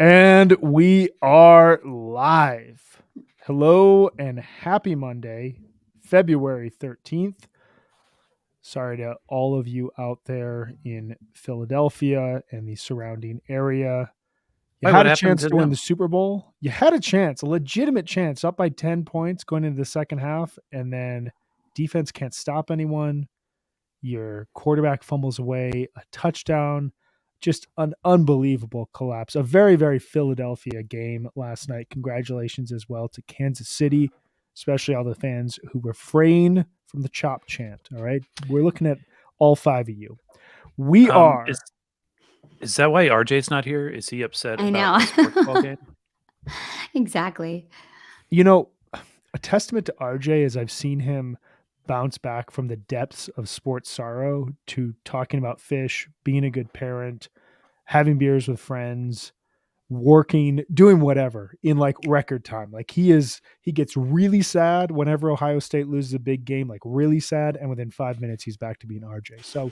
And we are live. Hello and happy Monday, February 13th. Sorry to all of you out there in Philadelphia and the surrounding area. You Wait, had what a happened chance to to win them? the Super Bowl. You had a chance, a legitimate chance, up by 10 points going into the second half, and then defense can't stop anyone. Your quarterback fumbles away a touchdown. Just an unbelievable collapse. A very, very Philadelphia game last night. Congratulations as well to Kansas City, especially all the fans who refrain from the chop chant. All right. We're looking at all five of you. We Um, are. is is that why RJ's not here? Is he upset I about know. a sports ball game? Exactly. You know, a testament to RJ is I've seen him bounce back from the depths of sports sorrow to talking about fish, being a good parent, having beers with friends, working, doing whatever in like record time. Like he gets really sad whenever Ohio State loses a big game, like really sad, and within 5 minutes he's back to being RJ. So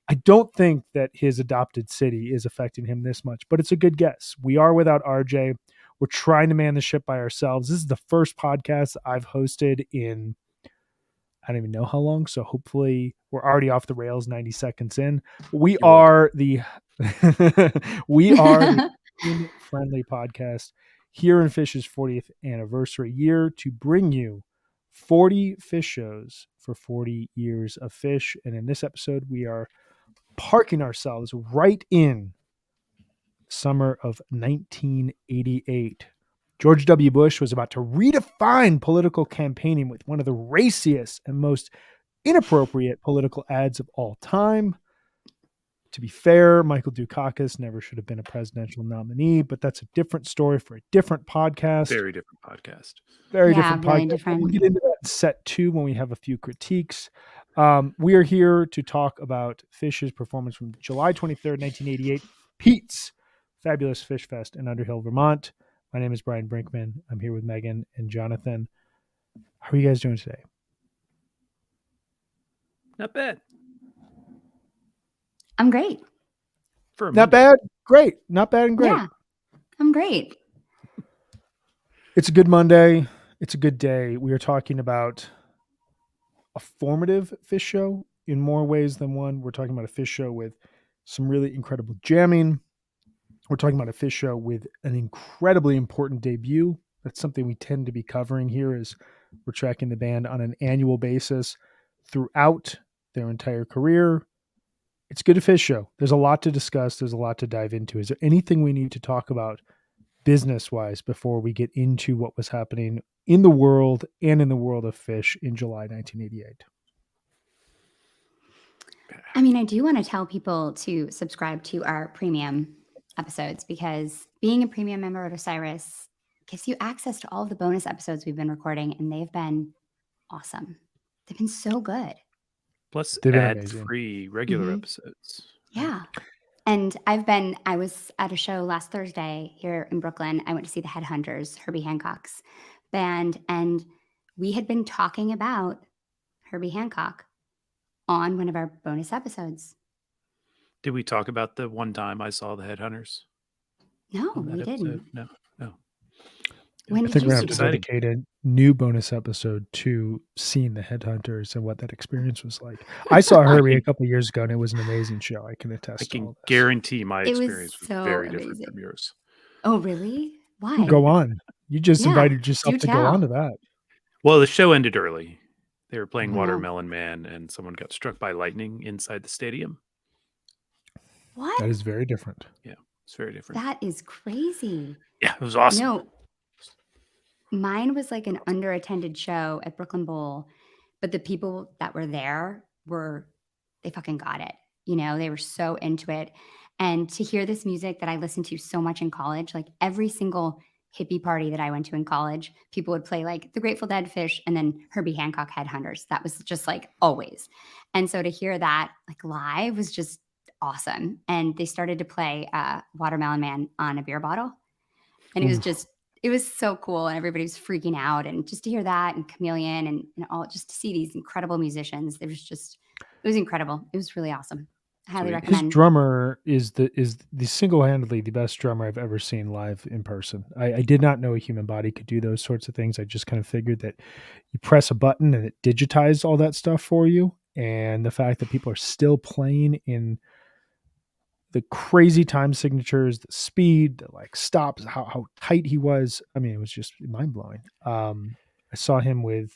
I don't think that his adopted city is affecting him this much, but it's a good guess. We are without RJ. We're trying to man the ship by ourselves. This is the first podcast I've hosted in I don't even know how long. So hopefully we're already off the rails 90 seconds in. We You're welcome. are the we are the friendly podcast here in Fish's 40th anniversary year to bring you 40 fish shows for 40 years of fish. And in this episode, we are parking ourselves right in summer of 1988. George W. Bush was about to redefine political campaigning with one of the raciest and most inappropriate political ads of all time. To be fair, Michael Dukakis never should have been a presidential nominee, but that's a different story for a different podcast. Very different podcast. Very Yeah, different really podcast. different. We'll get into that in set 2 when we have a few critiques. We are here to talk about Fish's performance from July 23rd, 1988, Pete's Fabulous Fish Fest in Underhill, Vermont. My name is Brian Brinkman. I'm here with Megan and Jonathan. How are you guys doing today? Not bad. I'm great. For a Not Monday. bad. Great. Not bad and great. Yeah, I'm great. It's a good Monday. It's a good day. We are talking about a formative fish show in more ways than one. We're talking about a fish show with some really incredible jamming. We're talking about a fish show with an incredibly important debut. That's something we tend to be covering here is we're tracking the band on an annual basis throughout their entire career. It's a good fish show. There's a lot to discuss. There's a lot to dive into. Is there anything we need to talk about business-wise before we get into what was happening in the world and in the world of fish in July 1988? I mean, I do want to tell people to subscribe to our premium episodes because being a premium member at Osiris gives you access to all of the bonus episodes we've been recording, and they've been awesome. They've been so good. Plus They've been amazing. ad-free regular Mhm. episodes. Yeah. And I was at a show last Thursday here in Brooklyn. I went to see the Headhunters, Herbie Hancock's band, and we had been talking about Herbie Hancock on one of our bonus episodes. Did we talk about the one time I saw the Headhunters? No, on that we episode? didn't. No. When I did think you we're going see to have them? to dedicate a new bonus episode to seeing the Headhunters and what that experience was like. I saw Herbie a couple of years ago, and it was an amazing show. I can I attest to all can this. guarantee my It was experience was so very different amazing. from yours. Oh, really? Why? Go on. You just Yeah, invited yourself do to go on to tell. that. Well, the show ended early. They were playing Oh, no. Watermelon Man, and someone got struck by lightning inside the stadium. What? That is very different. It's very different. That is crazy. Yeah, it was awesome. No, mine was like an underattended show at Brooklyn Bowl, but the people that were there they fucking got it. You know, they were so into it. And to hear this music that I listened to so much in college, like every single hippie party that I went to in college, people would play like the Grateful Dead, Fish, and then Herbie Hancock Headhunters. That was just like always. And so to hear that like live was just awesome. And they started to play Watermelon Man on a beer bottle. And it was Oof. just, it was so cool. And everybody was freaking out. And just to hear that and Chameleon and all, just to see these incredible musicians, it was incredible. It was really awesome. Highly Sweet. His recommend. drummer is the single-handedly the best drummer I've ever seen live in person. I did not know a human body could do those sorts of things. I just kind of figured that you press a button and it digitized all that stuff for you. And the fact that people are still playing in the crazy time signatures, the speed, the like stops, how tight he was. I mean, it was just mind blowing. I saw him with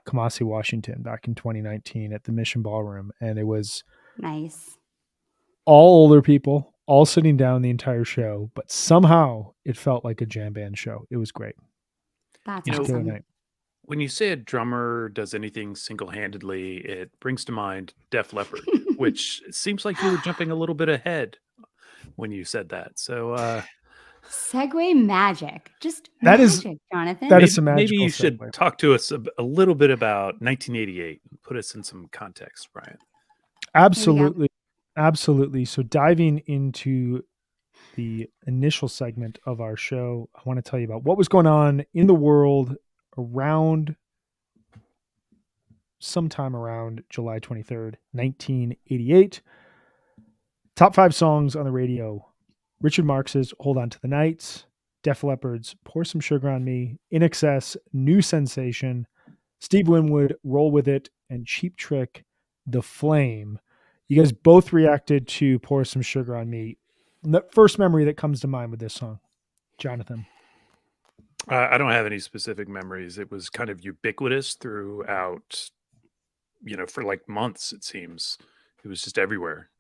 Kamasi Washington back in 2019 at the Mission Ballroom, and it was Nice. all older people, all sitting down the entire show, but somehow it felt like a jam band show. It was great. That's You It was know, a killer awesome. night. when you say a drummer does anything single-handedly, it brings to mind Def Leppard, which it seems like you were jumping a little bit ahead when you said that. So Segue magic. Just That is magic, Jonathan. that is some maybe magical you should segue. talk to us a little bit about 1988 and put us in some context, Brian. Here we go. Absolutely. Absolutely. So diving into the initial segment of our show, I want to tell you about what was going on in the world around sometime around July 23rd, 1988. Top 5 songs on the radio. Richard Marx's Hold On to the Night, Def Leppard's Pour Some Sugar on Me, In Excess, New Sensation, Steve Winwood, Roll With It, and Cheap Trick, The Flame. You guys both reacted to Pour Some Sugar on Me. The first memory that comes to mind with this song, Jonathan. I don't have any specific memories. It was kind of ubiquitous throughout, for like months, it seems. It was just everywhere.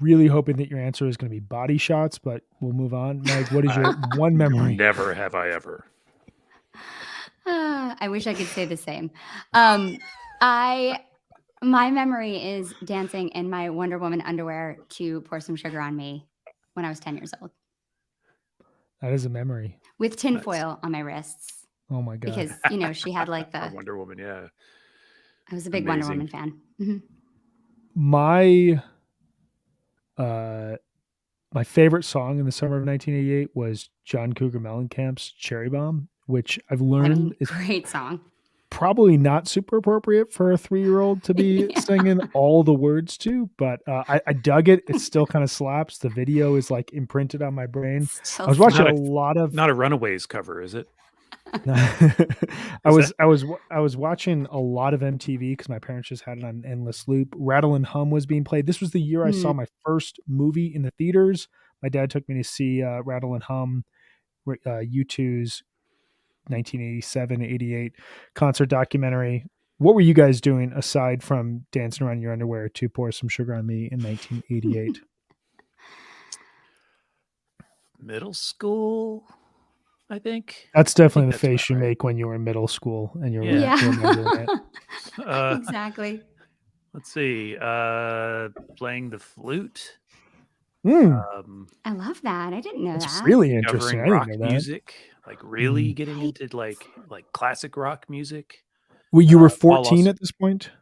Really hoping that your answer is going to be Body Shots, but we'll move on. Meg, what is your one memory? Never have I ever. I wish I could say the same. My memory is dancing in my Wonder Woman underwear to Pour Some Sugar on Me when I was 10 years old That is a memory. with tinfoil on my wrists Oh my God. because, she had like A the, Wonder Woman, yeah. I was a big Wonder Amazing. Woman fan. My favorite song in the summer of 1988 was John Cougar Mellencamp's Cherry Bomb, which I've I learned mean, is great song. probably not super appropriate for a 3-year-old to be Yeah. singing all the words to, but I dug it. It still kind of slaps. The video is like imprinted on my brain. Still I was watching Not a lot of Not a Runaways cover, is it? I was watching a lot of MTV because my parents just had it on endless loop. Rattle and Hum was being played. This was the year I saw my first movie in the theaters. My dad took me to see Rattle and Hum, U2's 1987-88 concert documentary. What were you guys doing aside from dancing around your underwear to Pour Some Sugar on Me in 1988? Middle school, I think. That's definitely the that's face about you right. make when you were in middle school and you're Yeah. remembering it. Exactly. Let's see. Playing the flute. I love that. I didn't know That's that. really interesting. Covering I rock didn't know that. music, like really getting Right. into like classic rock music. Well, you were while 14 also- at this point?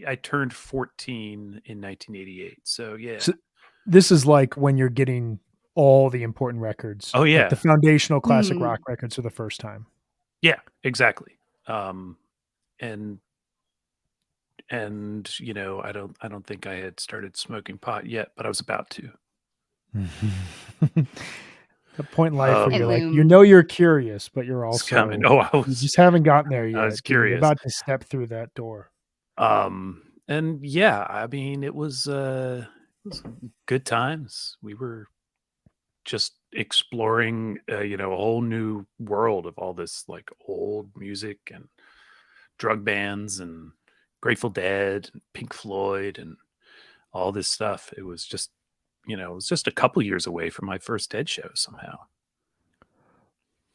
I turned 14 in 1988. So yeah. So this is like when you're getting all the important records. Oh, like yeah. the foundational classic Mm. rock records for the first time. Yeah, exactly. And I don't think I had started smoking pot yet, but I was about to. The point in life where It you're like, loomed. you're curious, but you're It's also coming. Oh, I you was just haven't gotten there yet. I was You're curious. about to step through that door. And yeah, I mean it was good times. We were just exploring a whole new world of all this like old music and drug bands and Grateful Dead and Pink Floyd and all this stuff. It was just a couple years away from my first Dead show somehow.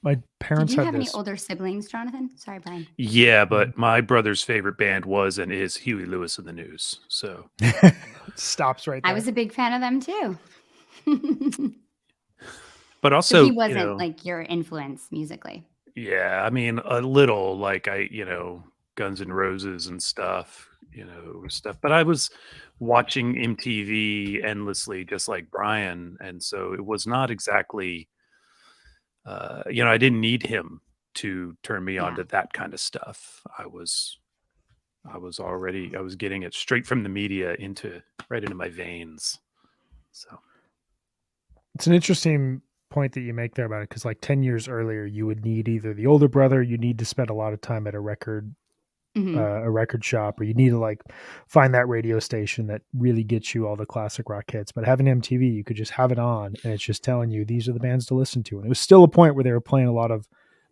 My Did parents you had have any this. older siblings, Jonathan? Sorry, Brian. Yeah, but my brother's favorite band was and is Huey Lewis and the News. So Stops right there. I was a big fan of them too. but So also he wasn't like your influence musically. yeah, I mean a little like Guns N' Roses and stuff, but I was watching MTV endlessly just like Brian, and so it was not exactly I didn't need him to turn me on Yeah. to that kind of stuff. I was I was getting it straight from the media right into my veins. So It's an interesting point that you make there about it, because like 10 years earlier, you would need either the older brother, you need to spend a lot of time at a record shop, or you need to like find that radio station that really gets you all the classic rock hits. But having MTV, you could just have it on and it's just telling you these are the bands to listen to. And it was still a point where they were playing a lot of,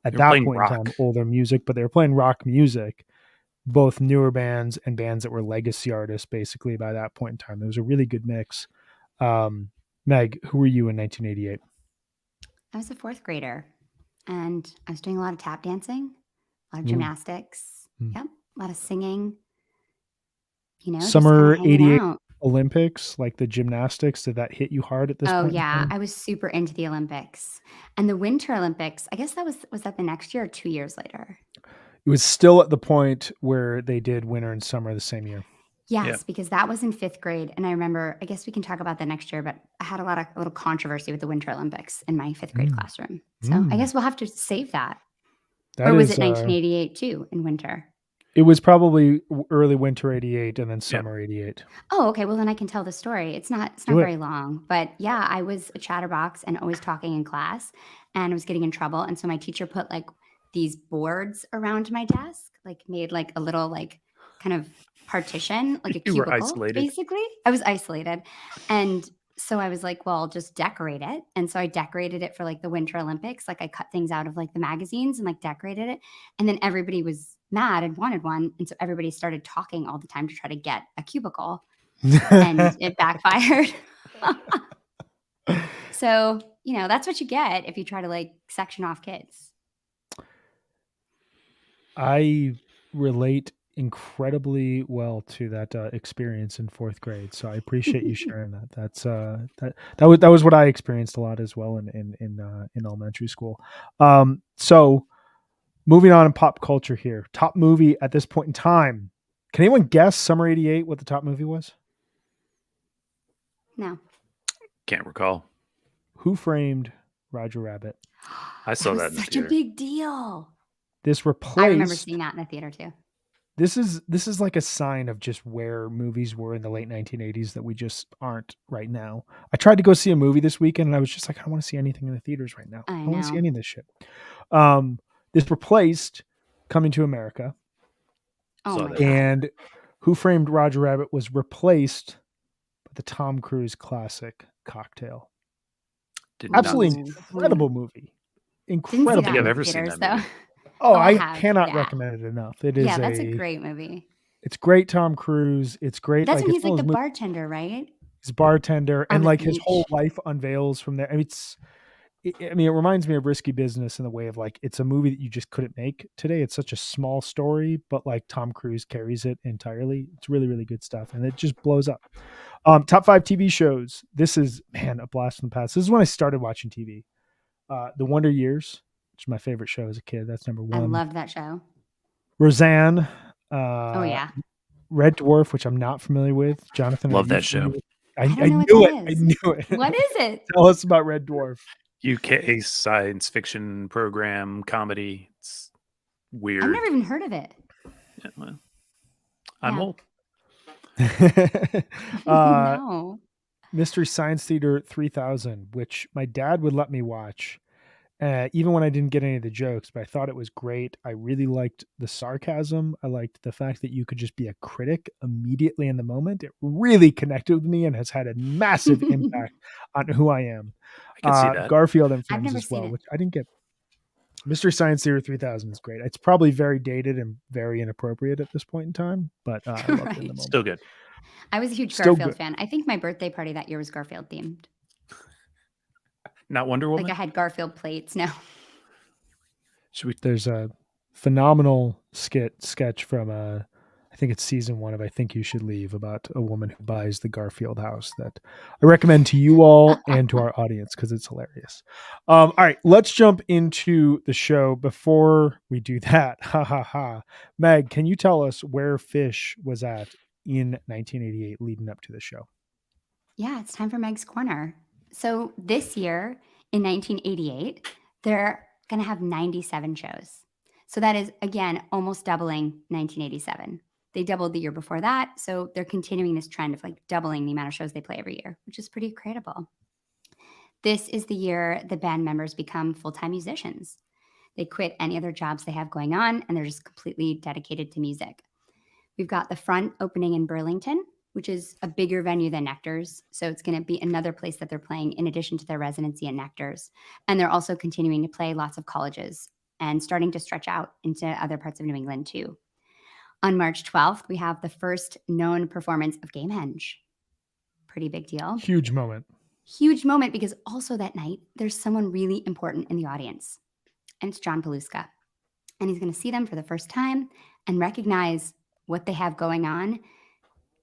at that point in time, older music, but they were playing rock music, both newer bands and bands that were legacy artists basically by that point in time. There was a really good mix. Meg, who were you in 1988? I was a 4th grader, and I was doing a lot of tap dancing, a lot of gymnastics. Yep, a lot of singing. You know, Summer 88 Olympics, like the gymnastics, did that hit you hard at this point? Oh yeah, I was super into the Olympics. And the Winter Olympics, I guess that was that the next year or 2 years later? It was still at the point where they did winter and summer the same year. Yes, because that was in 5th grade. And I remember, I guess we can talk about that next year, but I had a little controversy with the Winter Olympics in my 5th grade classroom. So I guess we'll have to save that. Or was it 1988 too in winter? It was probably early winter 88 and then summer 88. Oh, okay. Well, then I can tell the story. It's not very long, but yeah, I was a chatterbox and always talking in class, and I was getting in trouble. And so my teacher put like these boards around my desk, like made like a little like kind of partition, like a cubicle. You were isolated. Basically, I was isolated. And so I was like, well, I'll just decorate it. And so I decorated it for like the Winter Olympics. Like I cut things out of like the magazines and like decorated it. And then everybody was mad and wanted one. And so everybody started talking all the time to try to get a cubicle, and it backfired. So, you know, that's what you get if you try to like section off kids. I relate incredibly well to that experience in 4th grade, so I appreciate you sharing that. That's that was what I experienced a lot as well in elementary school. So moving on in pop culture here, top movie at this point in time. Can anyone guess summer 88 what the top movie was? No, can't recall. Who Framed Roger Rabbit? I saw that. Such a big deal. This replaced. I remember seeing that in the theater too. This is like a sign of just where movies were in the late 1980s that we just aren't right now. I tried to go see a movie this weekend and I was just like, I don't want to see anything in the theaters right now. I don't want to see any of this shit. This replaced Coming to America. Oh my God. And Who Framed Roger Rabbit was replaced by the Tom Cruise classic Cocktail. Absolutely incredible movie. Incredible. I don't think I've ever seen that movie. Oh, I cannot recommend it enough. It is that's a great movie. It's great Tom Cruise. It's great. That's when he's like the bartender, right? He's bartender, and like his whole life unveils from there. I mean, it reminds me of Risky Business in the way of like, it's a movie that you just couldn't make today. It's such a small story, but like Tom Cruise carries it entirely. It's really, really good stuff. And it just blows up. Top 5 TV shows. This is, man, a blast from the past. This is when I started watching TV. The Wonder Years, which is my favorite show as a kid. That's number 1. I loved that show. Roseanne. Oh yeah. Red Dwarf, which I'm not familiar with. Jonathan. Love that show. I knew it. I knew it. What is it? Tell us about Red Dwarf. UK science fiction program comedy. It's weird. I've never even heard of it. Yeah, well, I'm old. No. Mystery Science Theater 3000, which my dad would let me watch, even when I didn't get any of the jokes, but I thought it was great. I really liked the sarcasm. I liked the fact that you could just be a critic immediately in the moment. It really connected with me and has had a massive impact on who I am. I can see that. Garfield and Friends as well, which I didn't get. Mystery Science Theater 3000 is great. It's probably very dated and very inappropriate at this point in time, but I loved it in the moment. Still good. I was a huge Garfield fan. I think my birthday party that year was Garfield themed. Not Wonder Woman? Like I had Garfield plates. No. There's a phenomenal sketch from I think it's season 1 of I Think You Should Leave, about a woman who buys the Garfield house that I recommend to you all and to our audience because it's hilarious. All right, let's jump into the show. Before we do that, Meg, can you tell us where Phish was at in 1988 leading up to the show? Yeah, it's time for Meg's Corner. So this year in 1988, they're going to have 97 shows. So that is, again, almost doubling 1987. They doubled the year before that. So they're continuing this trend of like doubling the amount of shows they play every year, which is pretty incredible. This is the year the band members become full-time musicians. They quit any other jobs they have going on, and they're just completely dedicated to music. We've got the Front opening in Burlington, which is a bigger venue than Nectar's. So it's going to be another place that they're playing in addition to their residency at Nectar's. And they're also continuing to play lots of colleges and starting to stretch out into other parts of New England too. On March 12th, we have the first known performance of Gamehenge. Pretty big deal. Huge moment. Huge moment, because also that night, there's someone really important in the audience, and it's John Paluska. And he's going to see them for the first time and recognize what they have going on,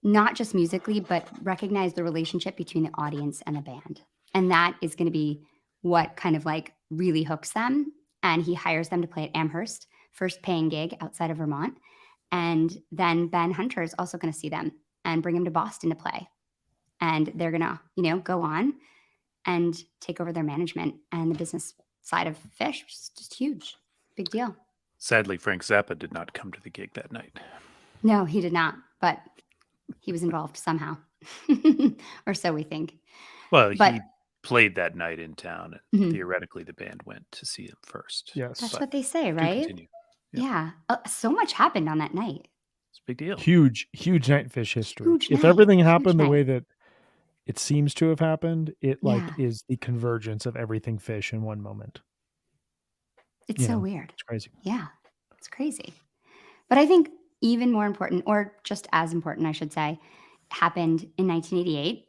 not just musically, but recognize the relationship between the audience and the band. And that is going to be what kind of like really hooks them. And he hires them to play at Amherst, first paying gig outside of Vermont. And then Ben Hunter is also going to see them and bring him to Boston to play. And they're going to, you know, go on and take over their management and the business side of Phish, which is just huge. Big deal. Sadly, Frank Zappa did not come to the gig that night. No, he did not, but he was involved somehow. Or so we think. Well, But- he played that night in town, and Mhm. theoretically the band went to see him first. Yes. That's But what they say, do right? continue. Yeah. Yeah. So much happened on that night. It's a big deal. Huge night in Phish history. Huge If night, everything huge happened the night. way that it seems to have happened, it like Yeah. is the convergence of everything Phish in one moment. It's You so know, weird. It's crazy. Yeah, it's crazy. But I think even more important, or just as important, I should say, happened in 1988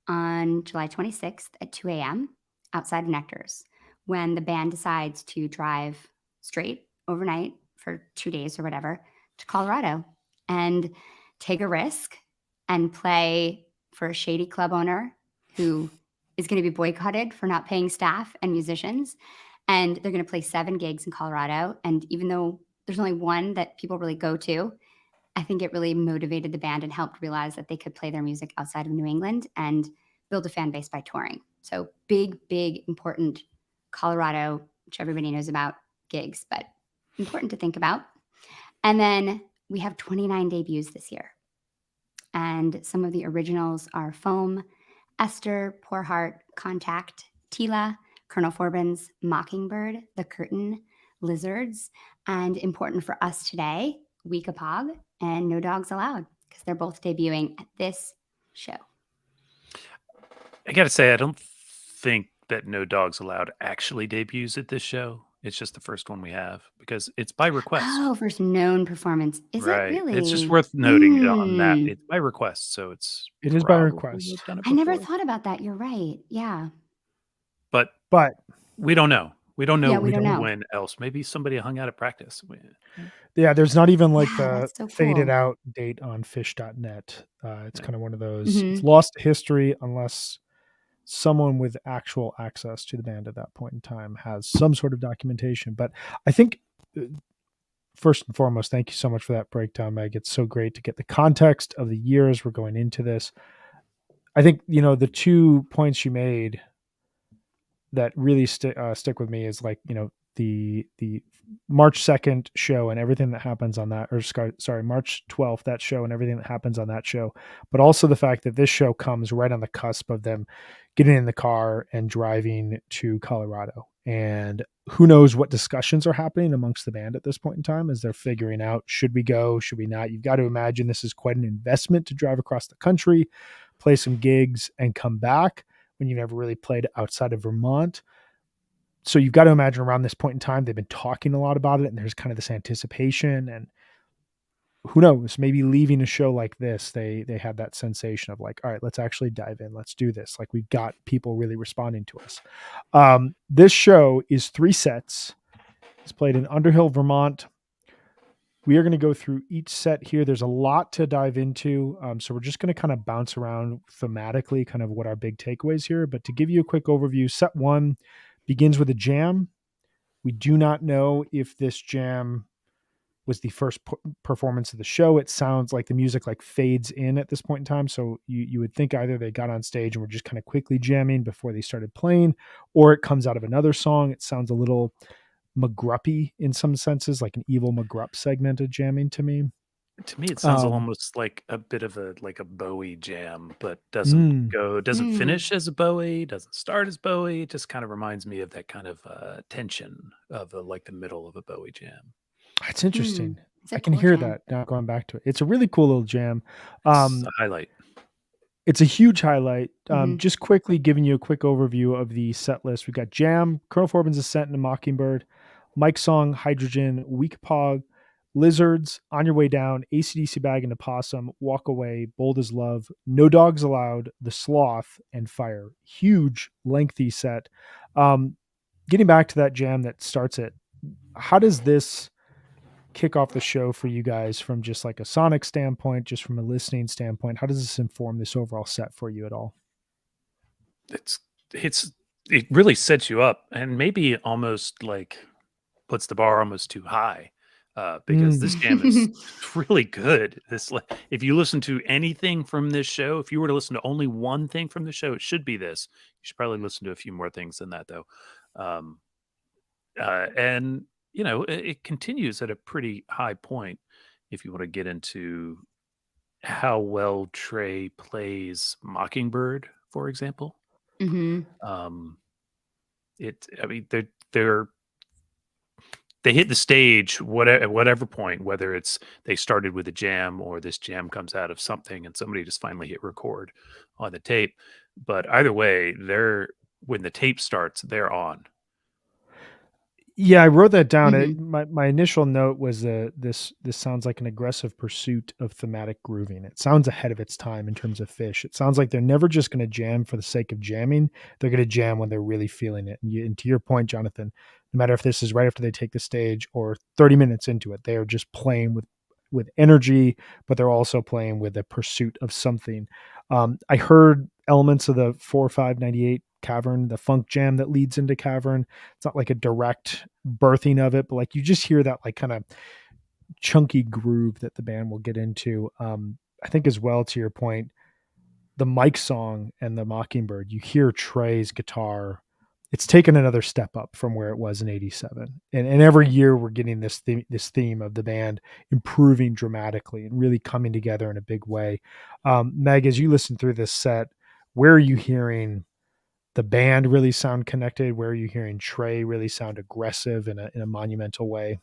on July 26th at 2 a.m. outside of Nectar's, when the band decides to drive straight overnight for 2 days or whatever to Colorado and take a risk and play for a shady club owner who is going to be boycotted for not paying staff and musicians. And they're going to play 7 gigs in Colorado. And even though there's only one that people really go to, I think it really motivated the band and helped realize that they could play their music outside of New England and build a fan base by touring. So big, important Colorado, which everybody knows about, gigs, but important to think about. And then we have 29 debuts this year. And some of the originals are Foam, Esther, Poor Heart, Contact, Tila, Colonel Forbin's Mockingbird, The Curtain, Lizards, and important for us today, Weekapog and No Dogs Allowed, because they're both debuting at this show. I gotta say, I don't think that No Dogs Allowed actually debuts at this show. It's just the first one we have because it's by request. Oh, first known performance. Is Right. it really? It's just worth noting on that. Hmm. It's by request, so It is by probably request. they've done it I never before. thought about that. You're right. Yeah. But But we don't know. We don't know Yeah, we don't know. when else. Maybe somebody hung out at practice. yeah, there's not even like Yeah, the that's so faded cool. out date on fish.net. It's Yeah. kind of one of those. It's Mhm. lost to history unless someone with actual access to the band at that point in time has some sort of documentation. But I think first and foremost, thank you so much for that breakdown, Meg. It's so great to get the context of the years we're going into this. I think, you know, the 2 points you made that really stick with me is like, you know, the March 2nd show and everything that happens on that, or sorry, March 12th, that show and everything that happens on that show, but also the fact that this show comes right on the cusp of them getting in the car and driving to Colorado. And who knows what discussions are happening amongst the band at this point in time as they're figuring out, should we go, should we not? You've got to imagine this is quite an investment to drive across the country, play some gigs and come back when you've never really played outside of Vermont. So you've got to imagine around this point in time, they've been talking a lot about it and there's kind of this anticipation, and who knows, maybe leaving a show like this, they had that sensation of like, all right, let's actually dive in. Let's do this. Like, we've got people really responding to us. This show is 3 sets. It's played in Underhill, Vermont. We are going to go through each set here. There's a lot to dive into. So we're just going to kind of bounce around thematically, kind of what our big takeaways here. But to give you a quick overview, set 1 begins with a jam. We do not know if this jam was the first performance of the show. It sounds like the music like fades in at this point in time. So you would think either they got on stage and were just kind of quickly jamming before they started playing, or it comes out of another song. It sounds a little McGruppy in some senses, like an Evil McGrupp segment of jamming to me. To me, it sounds Um, almost like a bit of a Bowie jam, but mm, doesn't Mm, finish as a Bowie, doesn't start as Bowie. It just kind of reminds me of that kind of tension of like the middle of a Bowie jam. that's interesting. it's I a can cool hear jam. that now going back to it. It's a really cool little jam. It's a Um, highlight. it's a huge highlight. Hmm. Just quickly giving you a quick overview of the set list. We've got Jam, Colonel Forbin's Ascent and a Mockingbird, Mike Song, Hydrogen, Weak Pog, Lizards, On Your Way Down, ACDC Bag and the Possum, Walk Away, Bold as Love, No Dogs Allowed, The Sloth, and Fire. Huge, lengthy set. Um, Getting back to that jam that starts it, how does this kick off the show for you guys from just like a sonic standpoint, just from a listening standpoint? How does this inform this overall set for you at all? It's it's it really sets you up and maybe almost like puts the bar almost too high, because Mm, this jam is really good. This like, if you listen to anything from this show, if you were to listen to only one thing from the show, it should be this. You should probably listen to a few more things than that, though. Um, and it continues at a pretty high point. If you want to get into how well Trey plays Mockingbird, for example, Hmm. um, I mean, they're they hit the stage at whatever point, whether it's they started with a jam or this jam comes out of something and somebody just finally hit record on the tape. But either way, they're when the tape starts, they're on. yeah, I wrote that down. Hmm. My initial note was this sounds like an aggressive pursuit of thematic grooving. It sounds ahead of its time in terms of Fish. It sounds like they're never just going to jam for the sake of jamming. They're going to jam when they're really feeling it. And to your point, Jonathan, no matter if this is right after they take the stage or 30 minutes into it, they are just playing with energy, but they're also playing with a pursuit of something. I heard elements of the 4-5-98 Cavern, the funk jam that leads into Cavern. It's not like a direct birthing of it, but like you just hear that like kind of chunky groove that the band will get into. I think as well, to your point, the Mike Song and the Mockingbird, you hear Trey's guitar. It's taken another step up from where it was in '87, and every year we're getting this theme of the band improving dramatically and really coming together in a big way. Meg, as you listen through this set, where are you hearing the band really sound connected? Where are you hearing Trey really sound aggressive in a monumental way?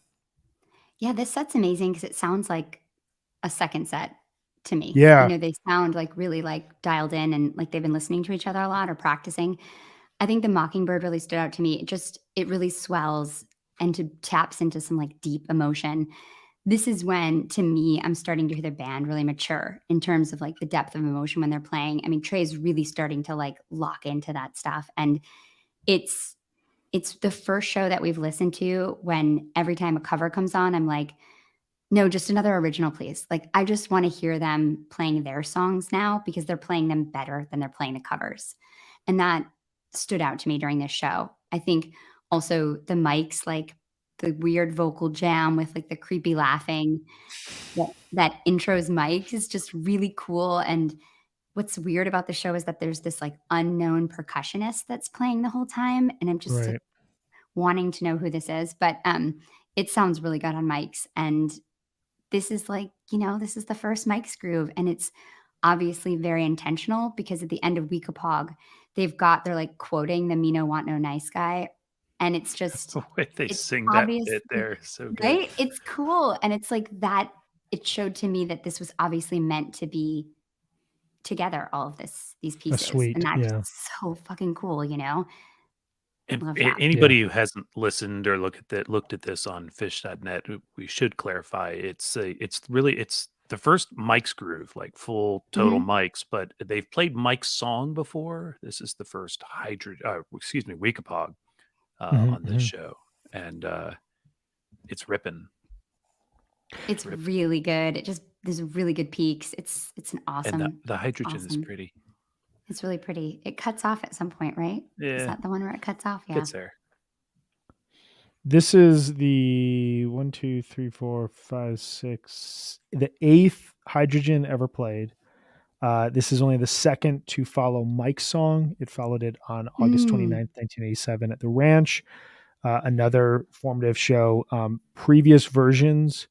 Yeah, this set's amazing because it sounds like a second set to me. Yeah, They sound like really like dialed in and like they've been listening to each other a lot or practicing. I think the Mockingbird really stood out to me. It really swells and to taps into some like deep emotion. This is when, to me, I'm starting to hear the band really mature in terms of like the depth of emotion when they're playing. I mean, Trey's really starting to like lock into that stuff. And it's it's the first show that we've listened to when every time a cover comes on, I'm like, no, just another original, please. Like, I just want to hear them playing their songs now because they're playing them better than they're playing the covers. And that stood out to me during this show. I think also the mics, like the weird vocal jam with like the creepy laughing, that intro's mic is just really cool. And what's weird about the show is that there's this like unknown percussionist that's playing the whole time. And I'm just like right. wanting to know who this is. But it sounds really good on mics. And this is like, this is the first Mike's Groove, and it's obviously very intentional because at the end of Weekapog, they're like quoting the "Me no want no nice guy," and it's just The way they it's sing that bit obviously there is so good. right. It's cool, and it's like that. It showed to me that this was obviously meant to be together. All of these A pieces, and suite. that's Yeah. so fucking cool. And Love that. Yeah. anybody who hasn't listened or looked at this on Fish.net, we should clarify it's the first Mike's Groove, like full total Hmm. mics, but they've played Mike's song before. This is the first Weekapog Mhm, on this mhm. show, and it's ripping. It's It's rip, really good. There's really good peaks. It's an and awesome, the hydrogen is awesome. pretty. It's really pretty. It cuts off at some point, right? Is Yeah, that the one where it cuts off? Yeah. gets there. This is the one, two, three, four, five, six, the eighth hydrogen ever played. This is only the second to follow Mike's song. It followed it on August Mm. 29th, 1987 at the Ranch, another formative show. Previous versions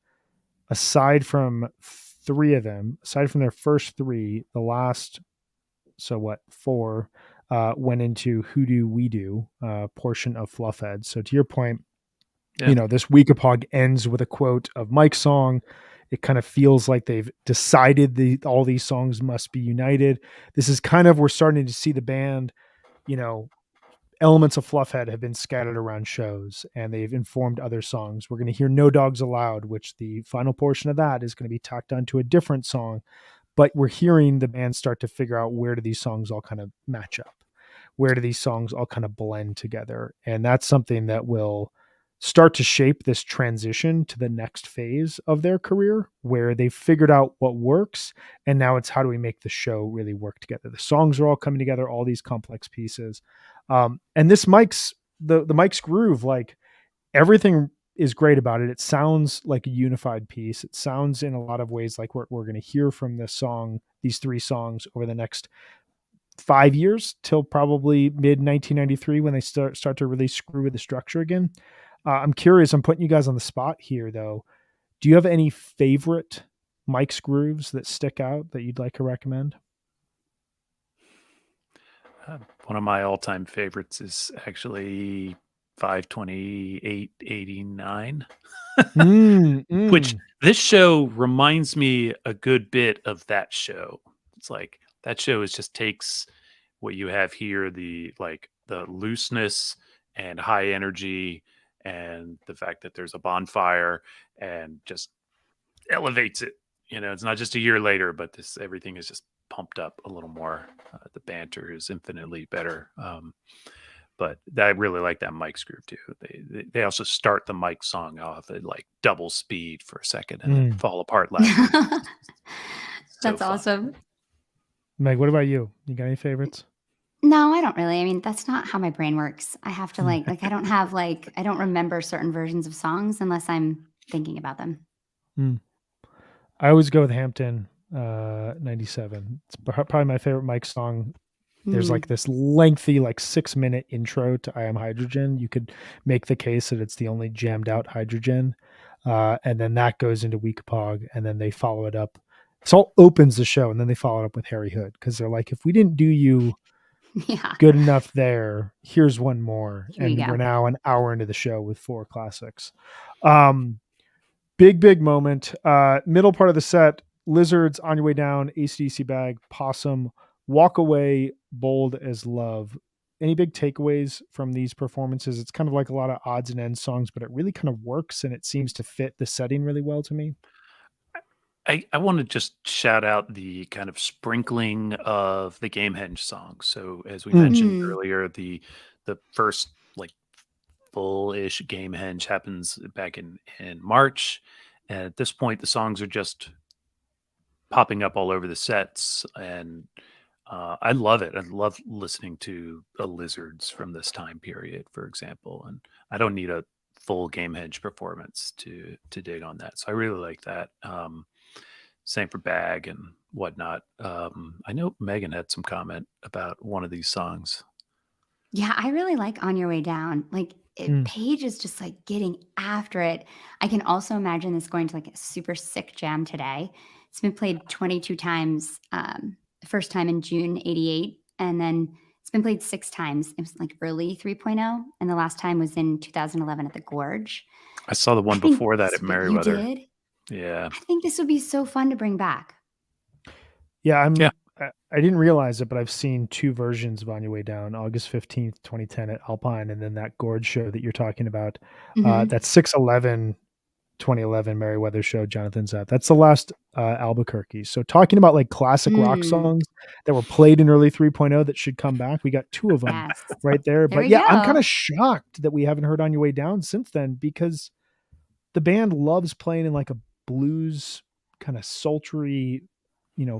aside from three of them, aside from their first three, the last, so what, four went into Who Do We Do portion of Fluffhead. So to your point, Yeah. you know, this Weekapaug ends with a quote of Mike's song. It kind of feels like they've decided all these songs must be united. This is kind of, we're starting to see the band, you know, elements of Fluffhead have been scattered around shows and they've informed other songs. We're going to hear No Dogs Allowed, which the final portion of that is going to be tacked onto a different song. But we're hearing the band start to figure out, where do these songs all kind of match up? Where do these songs all kind of blend together? And that's something that will start to shape this transition to the next phase of their career, where they've figured out what works. And now it's, how do we make the show really work together? The songs are all coming together, all these complex pieces. And this Mike's, the Mike's Groove, like, everything is great about it. It sounds like a unified piece. It sounds in a lot of ways like we're going to hear from this song, these three songs, over the next 5 years till probably mid 1993, when they start to really screw with the structure again. I'm curious, I'm putting you guys on the spot here though. Do you have any favorite Mike's Grooves that stick out that you'd like to recommend? One of my all-time favorites is actually 52889. Which this show reminds me a good bit of that show. It's like that show is just takes what you have here, the looseness and high energy and the fact that there's a bonfire, and just elevates it. You know, it's not just a year later, but everything is just pumped up a little more. The banter is infinitely better. But I really like that Mike's Groove too. They also start the Mike song off at like double speed for a second and then fall apart laughing. That's awesome. Meg, what about you? You got any favorites? No, I don't really. I mean, that's not how my brain works. I have to I don't have I don't remember certain versions of songs unless I'm thinking about them. I always go with Hampton 97. It's probably my favorite Mike song. There's like this lengthy, like 6-minute intro to I Am Hydrogen. You could make the case that it's the only jammed out Hydrogen. And then that goes into Weekapaug, and then they follow it up. So opens the show, and then they follow it up with Harry Hood, because they're like, if we didn't do you good enough there, here's one more. And we're now an hour into the show with 4 classics. Big moment. Middle part of the set, Lizards, On Your Way Down, AC/DC Bag, Possum, Walk Away, Bold as Love. Any big takeaways from these performances? It's kind of like a lot of odds and ends songs, but it really kind of works, and it seems to fit the setting really well to me. I want to just shout out the kind of sprinkling of the Gamehenge songs. So as we mentioned earlier, the first like full-ish Gamehenge happens back in March. And at this point, the songs are just popping up all over the sets, and I love it. I love listening to Lizards from this time period, for example. And I don't need a full Gamehenge performance to dig on that. So I really like that. Same for Bag and whatnot. I know Megan had some comment about one of these songs. Yeah, I really like On Your Way Down. Like, Paige is just like getting after it. I can also imagine this going to like a super sick jam today. It's been played 22 times. The first time in June 88, and then it's been played 6 times. It was like early 3.0, and the last time was in 2011 at the Gorge. I saw the one before that at Merriweather. You did? Yeah. I think this would be so fun to bring back. Yeah, I didn't realize it, but I've seen 2 versions of On Your Way Down, August 15th, 2010 at Alpine, and then that Gorge show that you're talking about. That's 6/11, 2011 Merriweather show Jonathan's at. That's the last Albuquerque. So talking about like classic rock songs that were played in early 3.0 that should come back. We got 2 of them right there. But yeah, I'm kind of shocked that we haven't heard On Your Way Down since then, because the band loves playing in like a blues kind of sultry,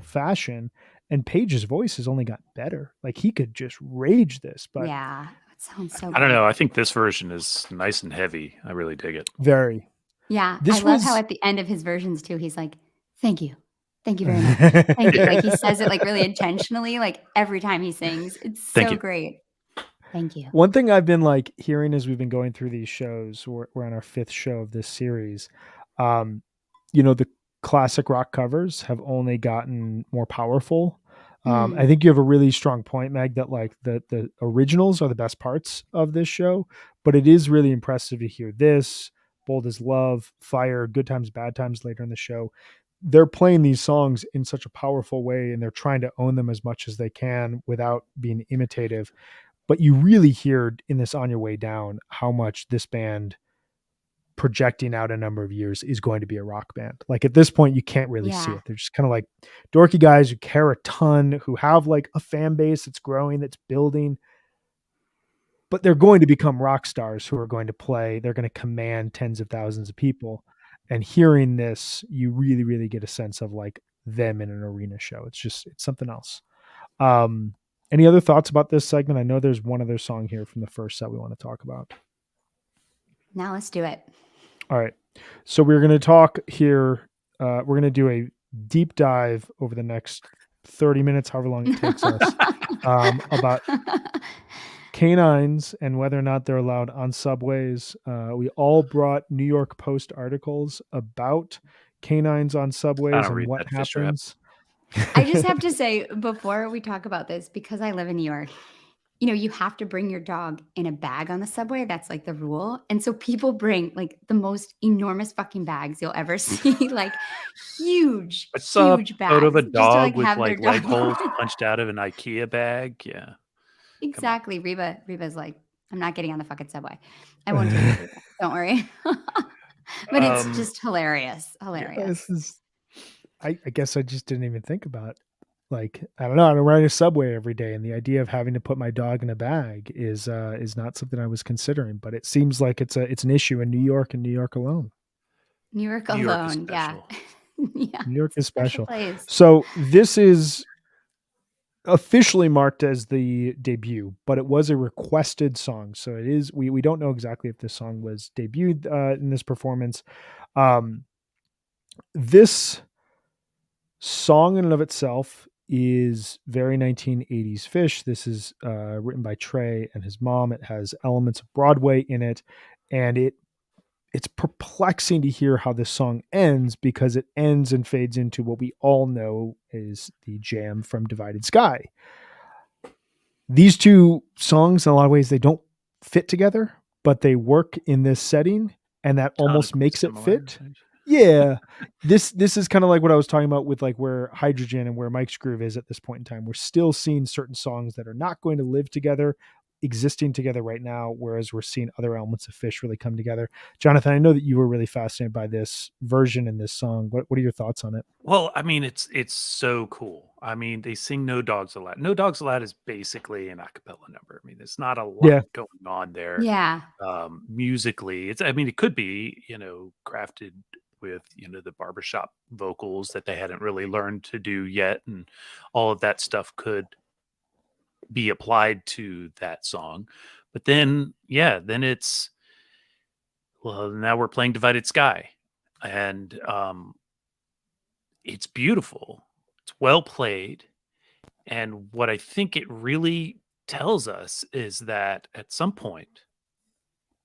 fashion. And Paige's voice has only got better. Like, he could just rage this, but yeah, it sounds so good. I don't know. I think this version is nice and heavy. I really dig it. Very. Yeah. I love how at the end of his versions too, he's like, thank you. Thank you very much. Thank you. Like, he says it like really intentionally, like every time he sings. It's so great. Thank you. One thing I've been like hearing as we've been going through these shows, we're on our 5th show of this series. the classic rock covers have only gotten more powerful. Mm. I think you have a really strong point, Meg, that like the originals are the best parts of this show, but it is really impressive to hear this, Bold as Love, Fire, Good Times, Bad Times later in the show. They're playing these songs in such a powerful way, and they're trying to own them as much as they can without being imitative. But you really hear in this On Your Way Down how much this band, projecting out a number of years, is going to be a rock band. Like at this point, you can't really see Yeah. it. They're just kind of like dorky guys who care a ton, who have like a fan base that's growing, that's building, but they're going to become rock stars who are going to play. They're going to command tens of thousands of people. And hearing this, you really, really get a sense of like them in an arena show. It's something else. Any other thoughts about this segment? I know there's one other song here from the first set we want to talk about. Now let's do it. All right. So we're going to talk here. We're going to do a deep dive over the next 30 minutes, however long it takes us, about canines and whether or not they're allowed on subways. We all brought New York Post articles about canines on subways and read what that fish trap. happens. I just have to say, before we talk about this, because I live in New York, you have to bring your dog in a bag on the subway. That's like the rule. And so people bring like the most enormous fucking bags you'll ever see, like huge, I saw a huge bags. photo of a just to, dog with have their like leg dog- holes punched out of an IKEA bag. Yeah. Exactly. Reba's like, I'm not getting on the fucking subway. I won't take it, Reba. Don't worry. But it's just hilarious. Hilarious. I guess I just didn't even think about, like, I don't know, I'm riding a subway every day, and the idea of having to put my dog in a bag is not something I was considering, but it seems like it's an issue in New York and New York alone. New York New York is alone. Yeah. special. Yeah. New York is It's a special. place. So this is officially marked as the debut, but it was a requested song. So it is, we don't know exactly if this song was debuted in this performance. This song in and of itself is very 1980s Phish. This is written by Trey and his mom. It has elements of Broadway in it, and it's perplexing to hear how this song ends, because it ends and fades into what we all know is the jam from Divided Sky. These two songs, in a lot of ways, they don't fit together, but they work in this setting, and that almost makes it fit. Yeah. This is kind of like what I was talking about with like where Hydrogen and where Mike's Groove is at this point in time. We're still seeing certain songs that are not going to live together, existing together right now, whereas we're seeing other elements of Phish really come together. Jonathan, I know that you were really fascinated by this version in this song. What are your thoughts on it? Well, I mean, it's so cool. I mean, they sing No Dogs Allowed. No Dogs Allowed is basically an a cappella number. I mean, there's not a lot going on there. Yeah. Musically, it could be, crafted with, the barbershop vocals that they hadn't really learned to do yet. And all of that stuff could be applied to that song. But then, then it's, well, now we're playing Divided Sky. And it's beautiful. It's well played. And what I think it really tells us is that at some point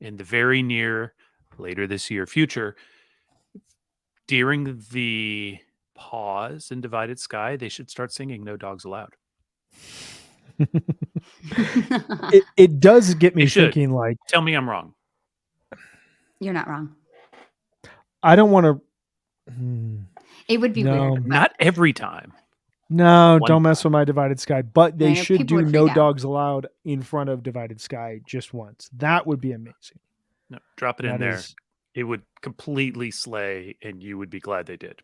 in the very near, later this year future, during the pause in Divided Sky, they should start singing No Dogs Allowed. it does get me They should. thinking, like, Tell me I'm wrong. You're not wrong. I don't want to. It would be weird. Not every time. No, One don't mess with my Divided Sky. But they I know should people do would No freak out. Dogs Allowed in front of Divided Sky just once. That would be amazing. No, drop it in That there. is- It would completely slay, and you would be glad they did.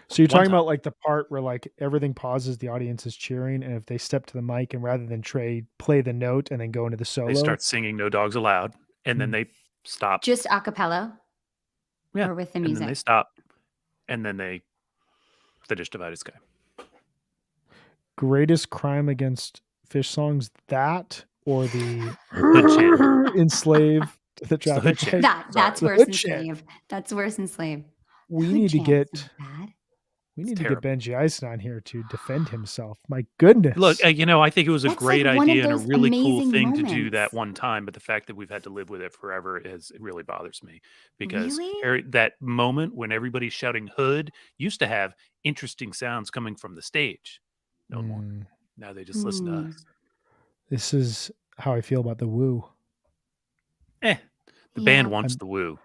So you're One talking time. about like the part where like everything pauses, the audience is cheering, and if they step to the mic and rather than Trey play the note and then go into the solo, They start singing No Dogs Allowed, and then they stop. Just a cappella? Yeah, Or with the and then music? they stop, and then they finish Divided Sky. greatest crime against Phish songs, that or the Hood chant. enslave to the the traffic hood chant. light? That's The worse hood than chant. slave. That's worse than slave. We Hood need to chant's get not bad. We It's need to terrible. get Benji Eisen on here to defend himself. My goodness. Look, I think it was a That's great like one of idea and a those really cool amazing thing to do that moments. one time, but the fact that we've had to live with it forever it really bothers me because Really? that moment when everybody's shouting "Hood" used to have interesting sounds coming from the stage. No more. Mm, Now they just listen to Hmm. us. this is how I feel about the Woo. The Yeah. band wants I'm- the woo.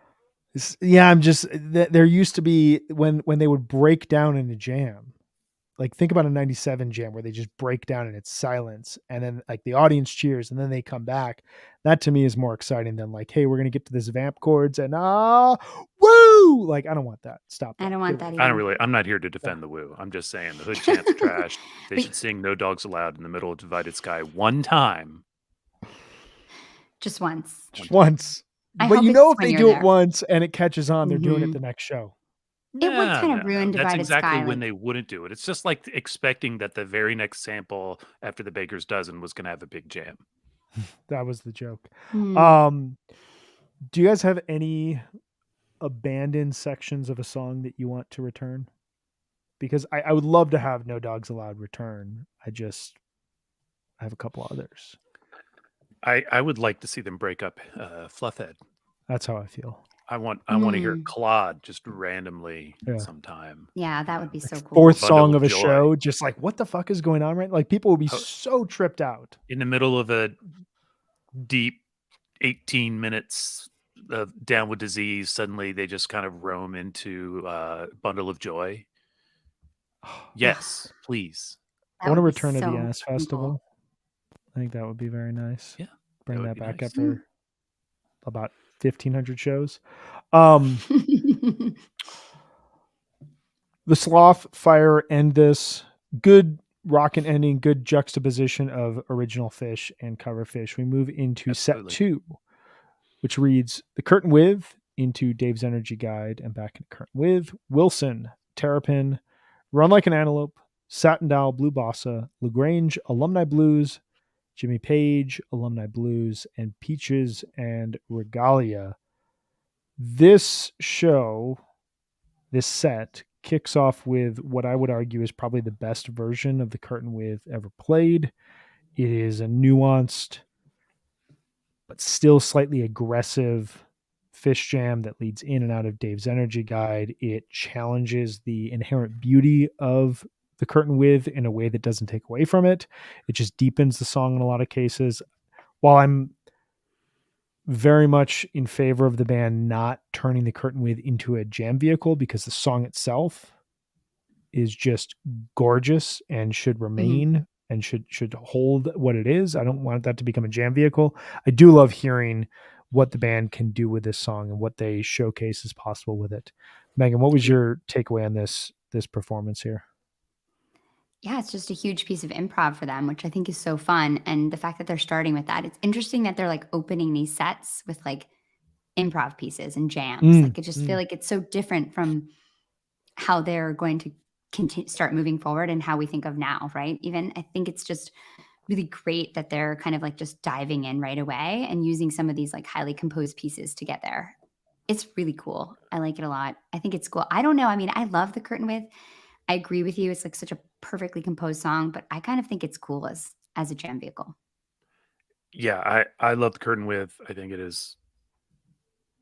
Yeah, I'm just there used to be when they would break down in a jam. Like think about a 97 jam where they just break down and it's silence and then like the audience cheers and then they come back. That to me is more exciting than like, hey, we're gonna get to this vamp chords and woo! Like I don't want that. Stop that. I don't Get want away. that either. I'm not here to defend the woo. I'm just saying the Hood chant's trash. They But- should sing "No Dogs Allowed" in the middle of Divided Sky one time. Just once. Just once. I But hope you it's know if when they you're do it there. once and it catches on, they're doing it Mhm. the next show. It would kinda ruin That's Divided exactly Sky, when like- they wouldn't do it. It's just like expecting that the very next sample after the Baker's Dozen was going to have a big jam. That was the joke. Hmm. Do you guys have any abandoned sections of a song that you want to return? Because I would love to have No Dogs Allowed return. I have a couple others. I would like to see them break up Fluffhead. That's how I feel. I want to hear Mm. Claude just randomly Yeah. sometime. Yeah, that would be so cool. Fourth Bundle song of of a Joy. show, just like what the fuck is going on, right? Like people would be Oh. so tripped out. In the middle of a deep 18 minutes of Down with Disease, suddenly they just kind of roam into Bundle of Joy. Yes, please. I want to That would be return to the so Ass cool. Festival. I think that would be very nice. Yeah, Bring would that be back nice. after about 1,500 shows. The Sloth, Fire, End This. Good rockin' ending, good juxtaposition of original Fish and cover Fish. We move into Absolutely. set 2, which reads The Curtain With into Dave's Energy Guide and back into Curtain With. Wilson, Terrapin, Run Like an Antelope, Satin Doll, Blue Bossa, LaGrange, Alumni Blues, Jimmy Page, Alumni Blues, and Peaches and Regalia. This show, this set, kicks off with what I would argue is probably the best version of The Curtain With ever played. It is a nuanced, but still slightly aggressive Fish jam that leads in and out of Dave's Energy Guide. It challenges the inherent beauty of The Curtain With in a way that doesn't take away from it. It just deepens the song in a lot of cases. While I'm very much in favor of the band not turning The Curtain With into a jam vehicle because the song itself is just gorgeous and should remain and should hold what it is. I don't want that to become a jam vehicle. I do love hearing what the band can do with this song and what they showcase as possible with it. Megan, what was your takeaway on this performance here? Yeah, it's just a huge piece of improv for them, which I think is so fun. And the fact that they're starting with that, it's interesting that they're like opening these sets with like improv pieces and jams. Like I just feel like it's so different from how they're going to start moving forward and how we think of now, right? Even I think it's just really great that they're kind of like just diving in right away and using some of these like highly composed pieces to get there. It's really cool. I like it a lot. I think it's cool. I don't know. I mean, I love The Curtain With. I agree with you. It's like such a perfectly composed song, but I kind of think it's cool as a jam vehicle. Yeah, I love The Curtain With. I think it is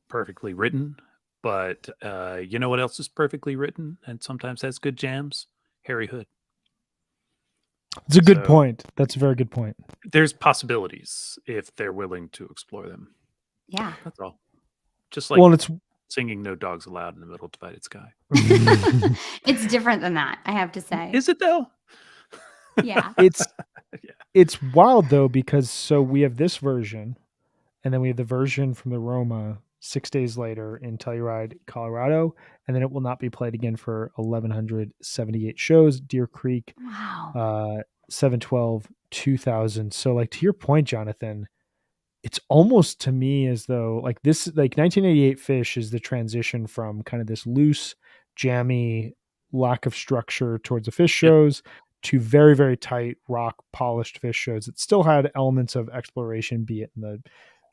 perfectly written, but you know what else is perfectly written and sometimes has good jams? Harry Hood. It's a good So- point. That's a very good point. There's possibilities if they're willing to explore them. Yeah. That's all. Just like Well, and it's singing "No Dogs Allowed" in the middle of Divided Sky. It's different than that, I have to say. Is it though? Yeah. it's Yeah. it's wild though, because so we have this version and then we have the version from the Roma 6 days later in Telluride, Colorado, and then it will not be played again for 1,178 shows. Deer Creek, Wow. 7/12, 2000. So like to your point, Jonathan, it's almost to me as though like this, like 1988 Fish is the transition from kind of this loose, jammy, lack of structure towards the Fish shows to very, very tight, rock polished Fish shows. It still had elements of exploration, be it in the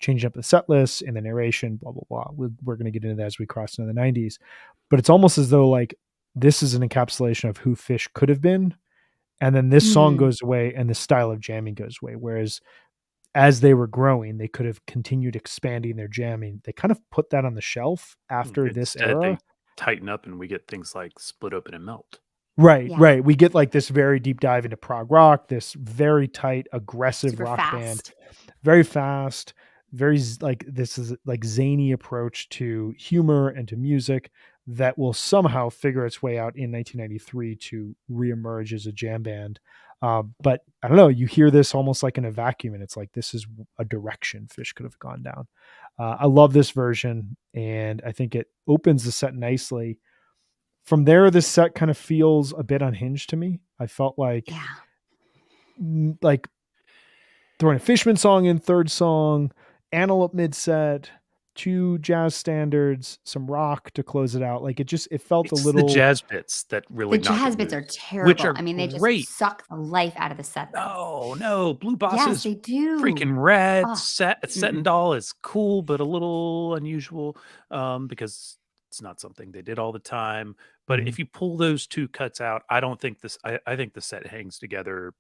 changing up the set lists, in the narration, blah, blah, blah. We're going to get into that as we cross into the 90s. But it's almost as though like this is an encapsulation of who Fish could have been. And then this song Mm. goes away and the style of jamming goes away. Whereas as they were growing, they could have continued expanding their jamming. They kind of put that on the shelf after this Instead, era. they tighten up and we get things like Split Open and Melt. Right, Yeah. right. We get like this very deep dive into prog rock, this very tight, aggressive Super rock band, fast. very fast, like this is like zany approach to humor and to music that will somehow figure its way out in 1993 to reemerge as a jam band. But I don't know, you hear this almost like in a vacuum, and it's like this is a direction Fish could have gone down. I love this version, and I think it opens the set nicely. From there, this set kind of feels a bit unhinged to me. I felt like throwing a Fishman song in third song, Antelope mid set, 2 jazz standards, some rock to close it out. Like it felt It's a little the jazz bits that really The knock jazz it bits are loose, terrible. which are I mean, they great. just suck the life out of the set. Though. No, Blue Boss Yes, is they do. freaking rad. Oh, Set and Doll is cool, but a little unusual because it's not something they did all the time. But Mhm. if you pull those 2 cuts out, I don't think this. I think the set hangs together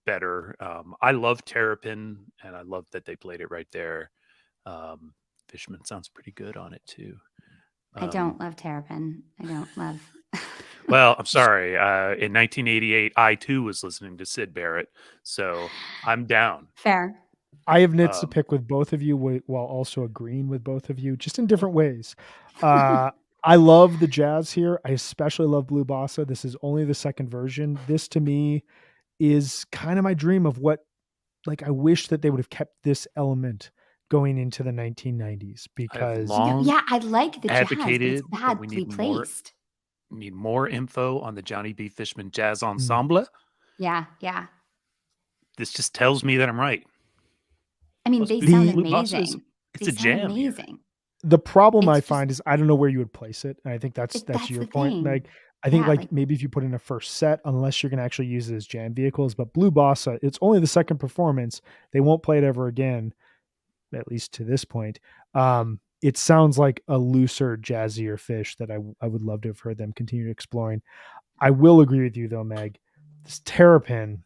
better. I love Terrapin, and I love that they played it right there. Fishman sounds pretty good on it too. I don't love Terrapin. I don't love. Well, I'm sorry. In 1988, I too was listening to Syd Barrett, so I'm down. Fair. I have nits to Um, pick with both of you while also agreeing with both of you, just in different ways. I love the jazz here. I especially love Blue Bossa. This is only the second version. This to me is kind of my dream of what, like, I wish that they would have kept this element going into the 1990s I have because long Yeah, I like the jazz, but it's advocated that we badly need more placed. info on the Johnny B. Fishman Jazz Mm. Ensemble. Yeah. This just tells me that I'm right. I mean, Plus, they Blue sound Blue Bossa is amazing. it's They a sound jam here. amazing. the problem It's I just find is I don't know where you would place it. And I think that's that's your the point, thing. Meg. I think Yeah, like like maybe if you put in a first set, unless you're gonna actually use it as jam vehicles, but Blue Bossa, it's only the second performance. They won't play it ever again, at least to this point. It sounds like a looser, jazzier Fish that I would love to have heard them continue exploring. I will agree with you though, Meg. This Terrapin,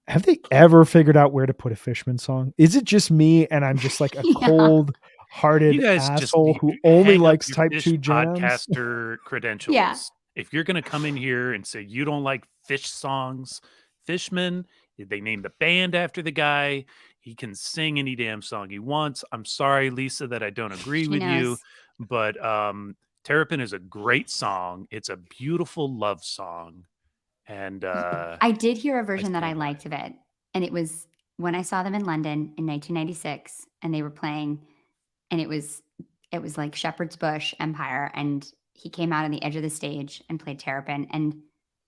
have they ever figured out where to put a Fishman song? Is it just me and I'm just like a yeah. cold-hearted You guys asshole you who only hang up likes your type Fish 2 jams? podcaster Yeah. credentials. If you're gonna come in here and say you don't like Fish songs, Fishman, they named the band after the guy. He can sing any damn song he wants. I'm sorry, Lisa, that I don't agree She with you, knows. but Terrapin is a great song. It's a beautiful love song, and I did hear a I version that I stand by liked it. of it, and it was when I saw them in London in 1996, and they were playing, and it was like Shepherd's Bush Empire, and he came out on the edge of the stage and played Terrapin, and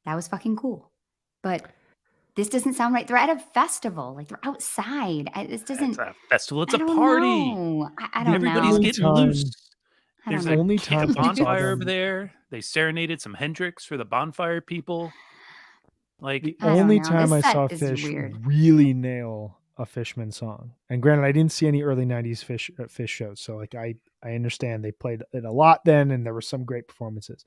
that was fucking cool. But this doesn't sound right. They're at a festival, like they're outside. This It's doesn't. a festival. It's I a don't party. know. I The don't Everybody's know. only getting loose. time I don't There's the know. only a time I saw bonfire over them there. They serenaded some Hendrix for the bonfire people. Like, the I don't only know. time This I set saw is Fish weird. really nail a Fishman song. And granted, I didn't see any early 90s Fish shows, so like I understand they played it a lot then and there were some great performances.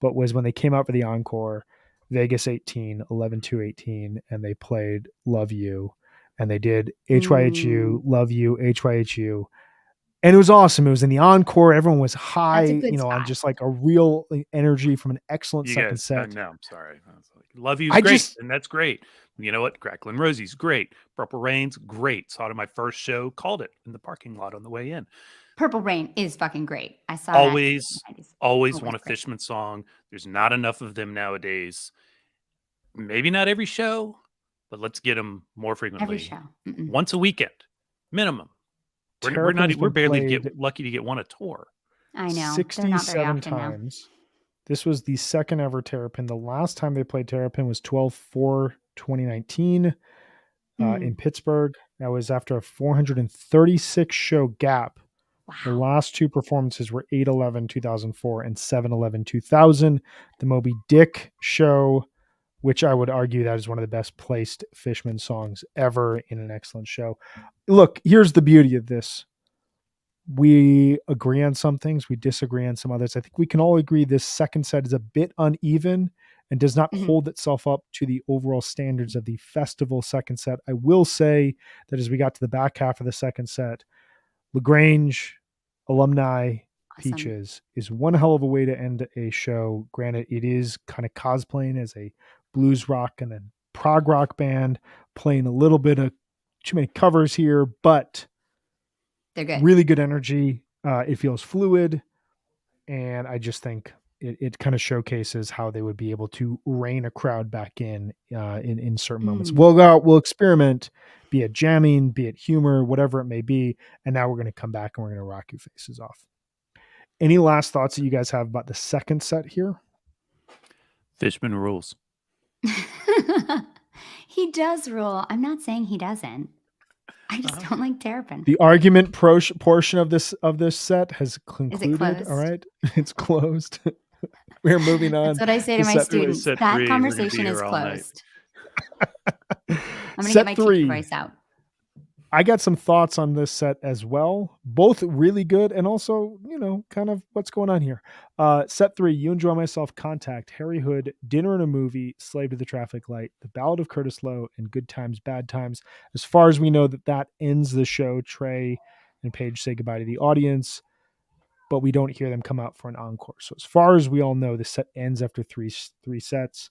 But was when they came out for the encore, Vegas 18, 11/2/18, and they played Love You, and they did HYHU, Mm, Love You, HYHU. And it was awesome. It was in the encore. Everyone was high, that's a good on spot. just like a real energy from an excellent you second guys, set. no, I'm sorry. I was like, Love You's I great, just, and that's great. You know what? Crackling Rosie's great. Purple Rain's great. Saw it in my first show. Called it in the parking lot on the way in. Purple Rain is fucking great. I saw that in Always, the 90s. always Always want a great. Fishman song. There's not enough of them nowadays. Maybe not every show, but let's get them more Every frequently. show. Mm-mm. Once a weekend, minimum. We're Terrapin's been barely played lucky to get one a tour. I know. They're not very 67 often now. times. This was the second ever Terrapin. The last time they played Terrapin was 12/4/2019 in Mm, Pittsburgh. That was after a 436 show gap. The wow. last 2 performances were 8/11/2004 and 7/11/2000. The Moby Dick show, which I would argue that is one of the best placed Fishman songs ever in an excellent show. Look, here's the beauty of this. We agree on some things, we disagree on some others. I think we can all agree this second set is a bit uneven and does not Mhm. hold itself up to the overall standards of the festival second set. I will say that as we got to the back half of the second set, LaGrange, Alumni, Awesome. Peaches is one hell of a way to end a show. Granted, it is kind of cosplaying as a blues rock and then prog rock band, playing a little bit of too many covers here, but They're good. really good energy. It feels fluid, and I just think it kind of showcases how they would be able to rein a crowd back in certain moments. Mm. We'll go out, we'll experiment, be it jamming, be it humor, whatever it may be, and now we're going to come back and we're going to rock your faces off. Any last thoughts that you guys have about the second set here? Fishman rules. He does rule. I'm not saying he doesn't. I just don't like Terrapin. The argument portion of this set has concluded. closed? All right, it's closed. We're moving on. That's what I say to to my set three. students. Set That three, we're gonna be conversation is here all night. closed. I'm going to Set get my three. teacher voice out. I got some thoughts on this set as well. Both really good, and also, kind of what's going on here. Set 3, You Enjoy Myself, Contact, Harry Hood, Dinner and a Movie, Slave to the Traffic Light, The Ballad of Curtis Lowe, and Good Times, Bad Times. As far as we know, that ends the show. Trey and Paige say goodbye to the audience, but we don't hear them come out for an encore. So as far as we all know, the set ends after three sets.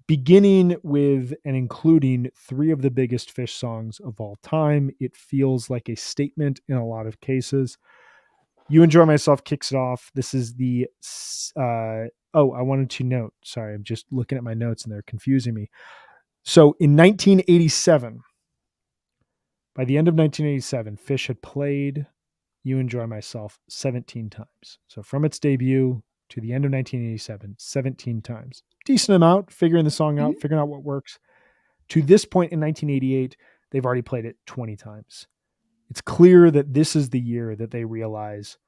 Beginning with and including 3 of the biggest Phish songs of all time. It feels like a statement in a lot of cases. You Enjoy Myself kicks it off. This is the I wanted to note, sorry, I'm just looking at my notes and they're confusing me. So in 1987, by the end of 1987, Phish had played You Enjoy Myself 17 times. So from its debut to the end of 1987, 17 times. Decent amount, figuring the song out, figuring out what works. To this point in 1988, they've already played it 20 times. It's clear that this is the year that they realize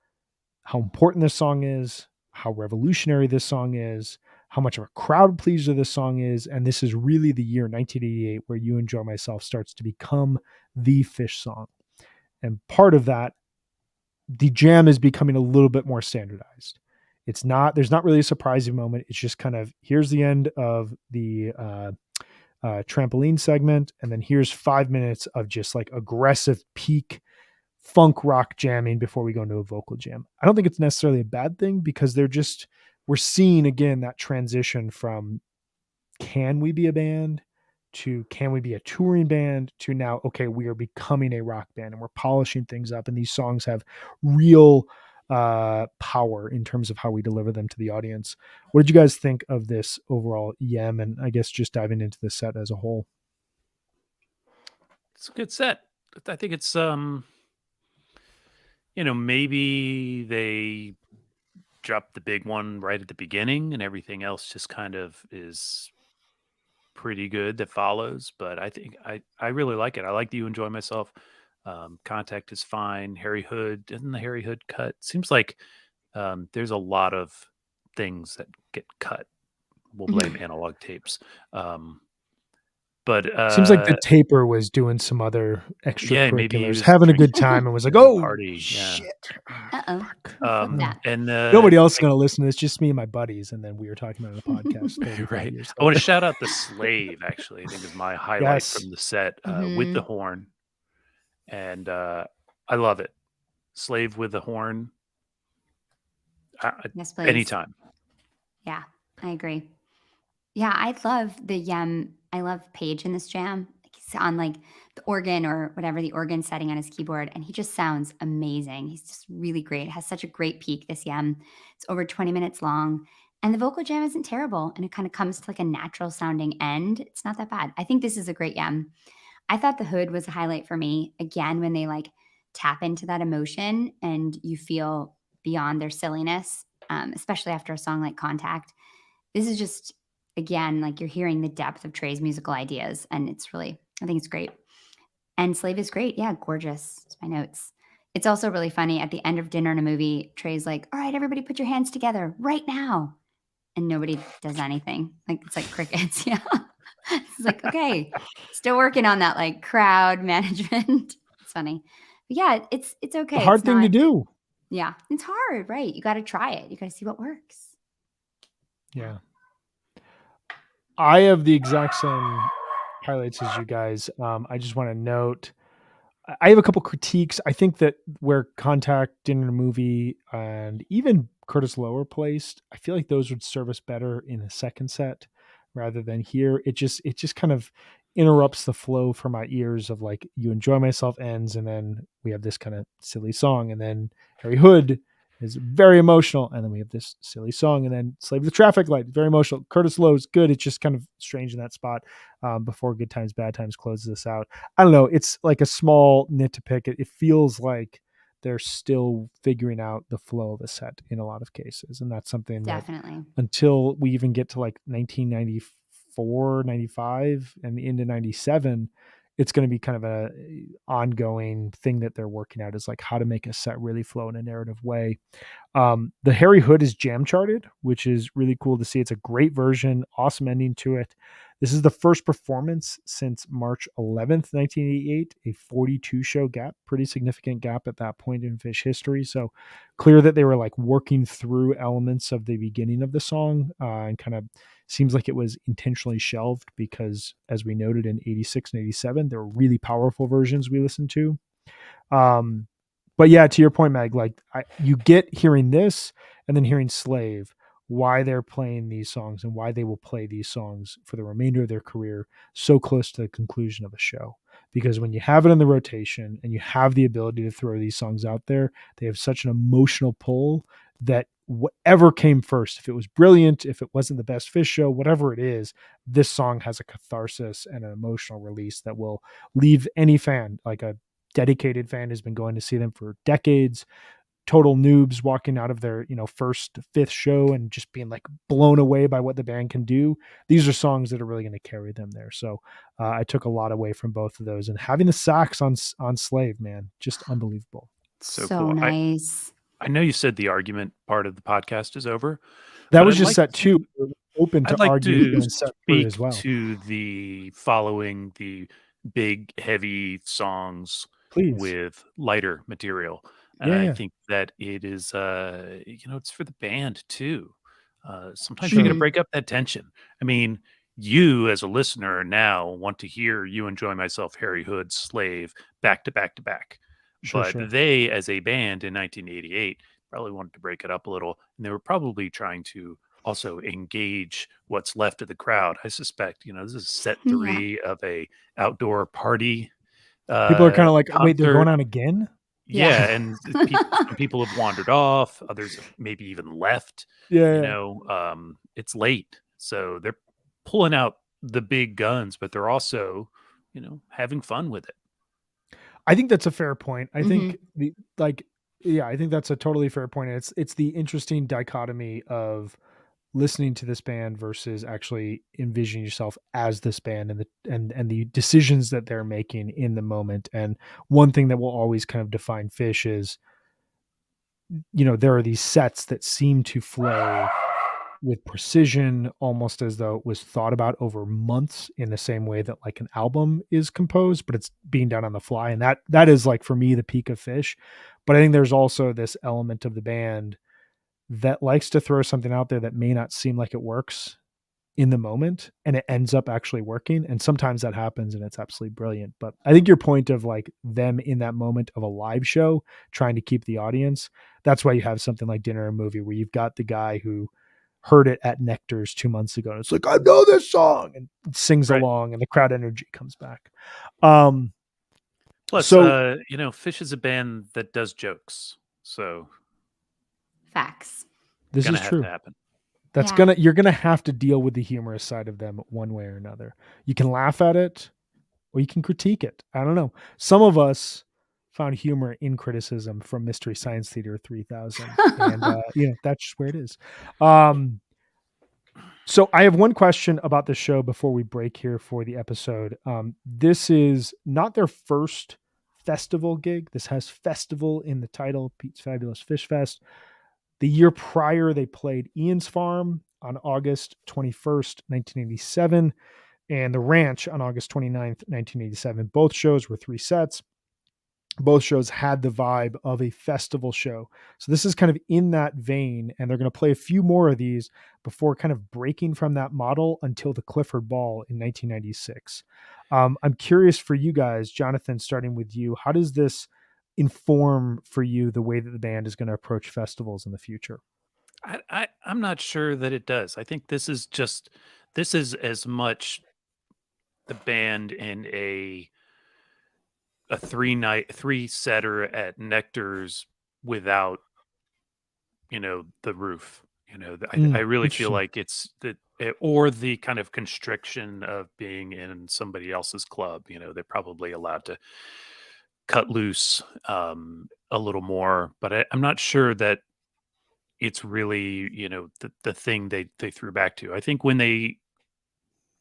how important this song is, how revolutionary this song is, how much of a crowd pleaser this song is, and this is really the year, 1988, where You Enjoy Myself starts to become the Phish song. And part of that, the jam is becoming a little bit more standardized. There's not really a surprising moment. It's just kind of, here's the end of the trampoline segment, and then here's 5 minutes of just like aggressive peak funk rock jamming before we go into a vocal jam. I don't think it's necessarily a bad thing, because we're seeing again that transition from can we be a band to can we be a touring band to now, okay, we are becoming a rock band and we're polishing things up, and these songs have real power in terms of how we deliver them to the audience. What did you guys think of this overall YEM, and I guess just diving into the set as a whole? It's a good set. I think it's maybe they dropped the big one right at the beginning and everything else just kind of is pretty good that follows. But I think I really like it. I like that You Enjoy Myself. Contact is fine. Harry Hood, isn't the Harry Hood cut? Seems like there's a lot of things that get cut. We'll blame analog tapes. But seems like the taper was doing some other yeah, maybe he extracurriculars, was having a drinking good time, and was like, "Oh, party, shit!" Uh-oh. Fuck. And Nobody else is going to listen. It's just me and my buddies, and then we were talking about it on a podcast. 35 right. years I want to shout out the Slave. Actually, I think is my highlight Yes. from the set with the horn, and I love it. Slave with the horn. Yes, please. Anytime. Yeah, I agree. Yeah, I love the YEM. I love Paige in this jam. He's on like the organ or whatever, the organ setting on his keyboard, and he just sounds amazing. He's just really great. It has such a great peak, this YEM. It's over 20 minutes long, and the vocal jam isn't terrible, and it kind of comes to like a natural sounding end. It's not that bad. I think this is a great YEM. I thought the Hood was a highlight for me. Again, when they like tap into that emotion and you feel beyond their silliness, especially after a song like Contact. This is just, again, like you're hearing the depth of Trey's musical ideas, and it's really, I think it's great. And Slave is great. Yeah, gorgeous. It's my notes. It's also really funny. At the end of Dinner and a Movie, Trey's like, all right, everybody put your hands together right now. And nobody does anything. Like, it's like crickets. Yeah. It's like, okay, still working on that like crowd management. It's funny. Yeah, it's okay. A hard It's thing to not. do. Yeah, it's hard, right? You got to try it. You got to see what works. Yeah. I have the exact same highlights as you guys. I just want to note, I have a couple critiques. I think that where Contact, Dinner Movie, and even Curtis Lower placed, I feel like those would serve us better in the second set rather than here. It just kind of interrupts the flow for my ears of like You Enjoy Myself ends, and then we have this kind of silly song, and then Harry Hood is very emotional, and then we have this silly song, and then Slave to the Traffic Light, very emotional. Curtis Lowe is good. It's just kind of strange in that spot before Good Times Bad Times closes this out. I don't know. It's like a small nit to pick. It feels like they're still figuring out the flow of a set in a lot of cases. And that's something that Definitely. until we even get to like 1994, 95 and into 97, it's going to be kind of a ongoing thing that they're working out, is like how to make a set really flow in a narrative way. The Harry Hood is jam charted, which is really cool to see. It's a great version, awesome ending to it. This is the first performance since March 11th, 1988, a 42 show gap, pretty significant gap at that point in Phish history. So clear that they were like working through elements of the beginning of the song, and kind of seems like it was intentionally shelved because, as we noted in 86 and 87, there were really powerful versions we listened to. But yeah, to your point, Meg, like you get hearing this and then hearing Slave, why they're playing these songs and why they will play these songs for the remainder of their career so close to the conclusion of a show. Because when you have it in the rotation and you have the ability to throw these songs out there, they have such an emotional pull that whatever came first, if it was brilliant, if it wasn't the best Phish show, whatever it is, this song has a catharsis and an emotional release that will leave any fan, like a dedicated fan who's been going to see them for decades, total noobs walking out of their first fifth show and just being like blown away by what the band can do. These are songs that are really going to carry them there. So I took a lot away from both of those, and having the sax on Slave, man, just unbelievable. So So cool. nice. I know you said the argument part of the podcast is over. That but was I'd just like set two. We're open to I'd like argue to in set three as speak well. to the following the big, heavy songs Please. with lighter material. And Yeah, I yeah. think that it is, it's for the band too. Sometimes Sure. you got to break up that tension. I mean, you as a listener now want to hear You Enjoy Myself, Harry Hood, Slave, back to back to back. Sure, But sure. they, as a band in 1988, probably wanted to break it up a little. And they were probably trying to also engage what's left of the crowd. I suspect, this is set Yeah. 3 of a outdoor party People are kind of like, wait, they're concert. going on again? Yeah, Yeah. and some people have wandered off, others have maybe even left. Yeah. It's late, so they're pulling out the big guns, but they're also, having fun with it. I think that's a fair point. I think Mhm. I think that's a totally fair point. It's the interesting dichotomy of listening to this band versus actually envisioning yourself as this band and the decisions that they're making in the moment. And one thing that will always kind of define Phish is, there are these sets that seem to flow with precision, almost as though it was thought about over months, in the same way that like an album is composed, but it's being done on the fly. And that is like, for me, the peak of Phish. But I think there's also this element of the band that likes to throw something out there that may not seem like it works in the moment, and it ends up actually working. And sometimes that happens and it's absolutely brilliant. But I think your point of like them in that moment of a live show trying to keep the audience, that's why you have something like Dinner and Movie, where you've got the guy who heard it at Nectar's 2 months ago and it's like, I know this song, and sings Right. along, and the crowd energy comes back. Plus, So Phish is a band that does jokes, so Facts. this gonna is have true. to happen. Yeah. You're gonna have to deal with the humorous side of them one way or another. You can laugh at it or you can critique it. I don't know. Some of us found humor in criticism from Mystery Science Theater 3000, and that's just where it is. So I have one question about the show before we break here for the episode. This is not their first festival gig. This has festival in the title, Pete's Fabulous Phish Fest. The year prior, they played Ian's Farm on August 21st, 1987, and The Ranch on August 29th, 1987. Both shows were 3 sets. both shows had the vibe of a festival show. So this is kind of in that vein, and they're going to play a few more of these before kind of breaking from that model until the Clifford Ball in 1996. I'm curious for you guys, Jonathan, starting with you, how does this inform for you the way that the band is going to approach festivals in the future? I'm not sure that it does. I think this is as much the band in a three setter at Nectar's without, the roof. I really feel Interesting. like it's or the kind of constriction of being in somebody else's club. They're probably allowed to cut loose a little more, but I'm not sure that it's really, the thing they threw back to. I think when they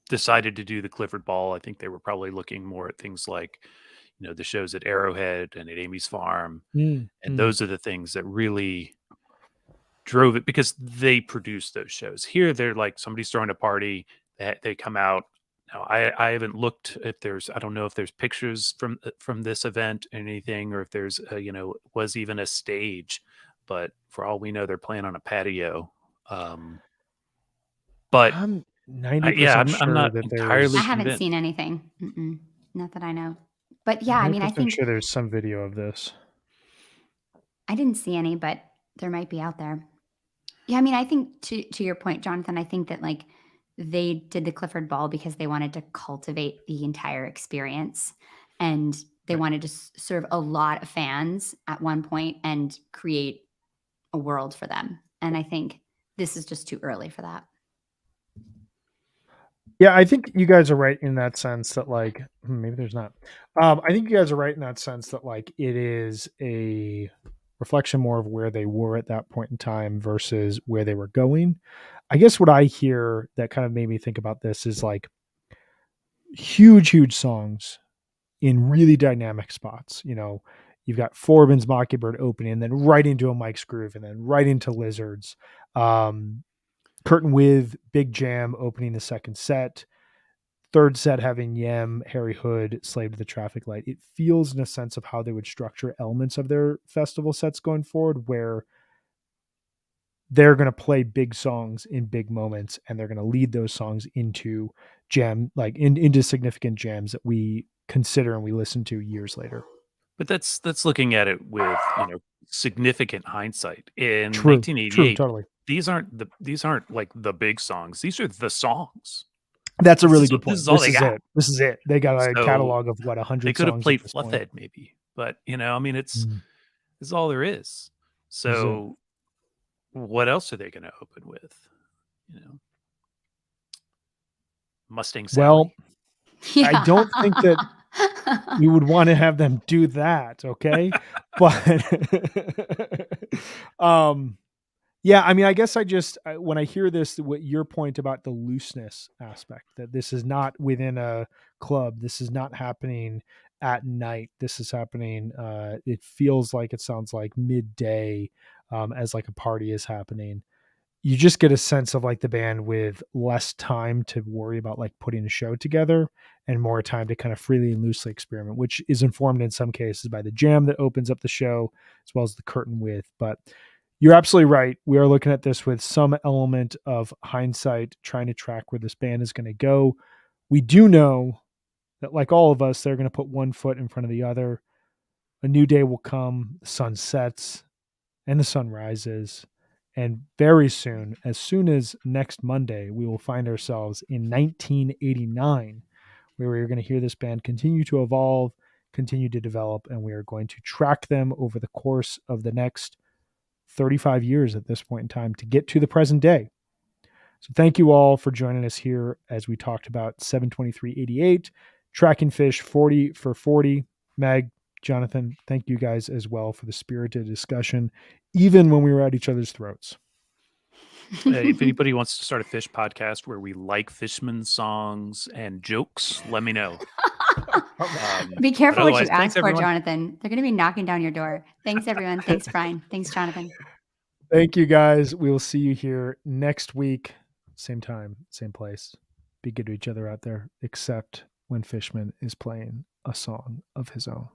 decided to do the Clifford Ball, I think they were probably looking more at things like, the shows at Arrowhead and at Amy's Farm, Mm, and mm. those are the things that really drove it because they produced those shows. Here, they're like somebody's throwing a party that they come out. Now, I haven't looked if there's I don't know if there's pictures from this event or anything, or if there's was even a stage, but for all we know, they're playing on a patio. Um, but I'm yeah, 90% I'm sure not that I entirely there's haven't seen convinced. anything. Mm-mm. Not that I know. But yeah, I mean, I 90% think sure there's some video of this. I didn't see any, but there might be out there. Yeah, I mean, I think to your point, Jonathan, I think that like they did the Clifford Ball because they wanted to cultivate the entire experience and they Right. wanted to serve a lot of fans at one point and create a world for them. And I think this is just too early for that. Yeah, I think you guys are right in that sense that like maybe there's not. I think you guys are right in that sense that like it is a reflection more of where they were at that point in time versus where they were going. I guess what I hear that kind of made me think about this is like huge songs in really dynamic spots. You've got Forbin's Mockingbird opening, and then right into a Mike's Groove, and then right into Lizards. Um, Curtain with Big Jam opening the second set. Third set having Yem, Harry Hood, Slave to the Traffic Light. It feels in a sense of how they would structure elements of their festival sets going forward, where they're going to play big songs in big moments, and they're going to lead those songs into into significant jams that we consider and we listen to years later. But that's looking at it with, significant hindsight. In True, 1988, totally. these aren't like the big songs. These are the songs. That's a This really is good this point. is all This they is got. it. This is it. They got a So catalog of what, they 100 could have songs at played this point. Fluffhead maybe, but I mean, Mm, this is all there is. this is it. So what else are they going to open with? You know, Mustang Well, Sally. I Yeah. don't think that we would want to have them do that, okay? But um yeah, I mean, I guess when I hear this, what your point about the looseness aspect, that this is not within a club, this is not happening at night, this is happening. It feels like it sounds like midday, as like a party is happening. You just get a sense of like the band with less time to worry about like putting a show together and more time to kind of freely and loosely experiment, which is informed in some cases by the jam that opens up the show as well as the curtain width. But you're absolutely right. We are looking at this with some element of hindsight, trying to track where this band is going to go. We do know that, like all of us, they're going to put one foot in front of the other. A new day will come, the sun sets, and the sun rises. And very soon as next Monday, we will find ourselves in 1989, where we're going to hear this band continue to evolve, continue to develop, and we are going to track them over the course of the next 35 years at this point in time to get to the present day. So thank you all for joining us here as we talked about 72388, Track and Fish 40 for 40. Meg, Jonathan, thank you guys as well for the spirited discussion, even when we were at each other's throats. If anybody wants to start a fish podcast where we like Fishman songs and jokes, let me know. Be careful what you otherwise, thanks, ask for, everyone. Jonathan. They're going to be knocking down your door. Thanks, everyone. Thanks, Brian. Thanks, Jonathan. Thank you guys. We will see you here next week. Same time, same place. Be good to each other out there, except when Fishman is playing a song of his own.